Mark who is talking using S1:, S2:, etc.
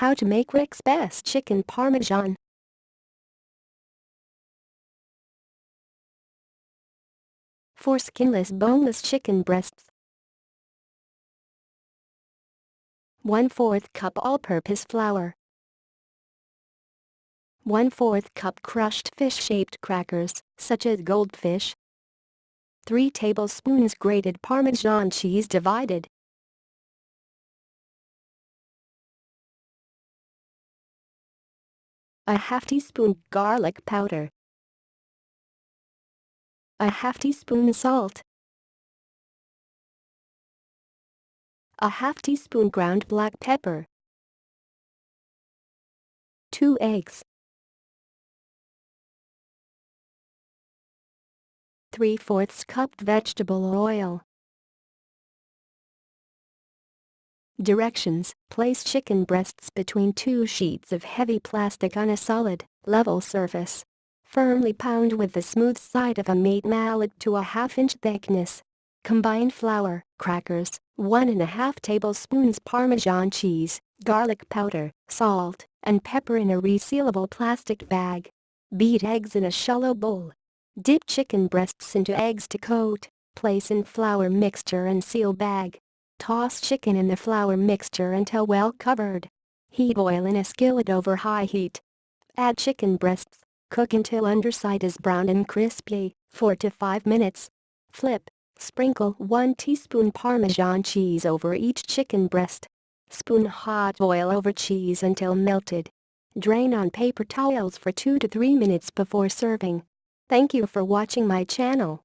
S1: How to make Rick's best chicken parmesan. For skinless boneless chicken breasts. 1/4 cup all-purpose flour. 1/4 cup crushed fish-shaped crackers, such as goldfish. 3 tablespoons grated Parmesan cheese divided. A half teaspoon garlic powder. A half teaspoon salt. A half teaspoon ground black pepper. 2 eggs. 3/4 cup vegetable oil. Directions: place chicken breasts between 2 sheets of heavy plastic on a solid, level surface. Firmly pound with the smooth side of a meat mallet to a 1/2 inch thickness. Combine flour, crackers, 1½ tablespoons Parmesan cheese, garlic powder, salt, and pepper in a resealable plastic bag. Beat eggs in a shallow bowl. Dip chicken breasts into eggs to coat. Place in flour mixture and seal bag. Toss chicken in the flour mixture until well covered. Heat oil in a skillet over high heat. Add chicken breasts. Cook until underside is brown and crispy, 4 to 5 minutes. Flip. Sprinkle 1 teaspoon Parmesan cheese over each chicken breast. Spoon hot oil over cheese until melted. Drain on paper towels for 2 to 3 minutes before serving. Thank you for watching my channel.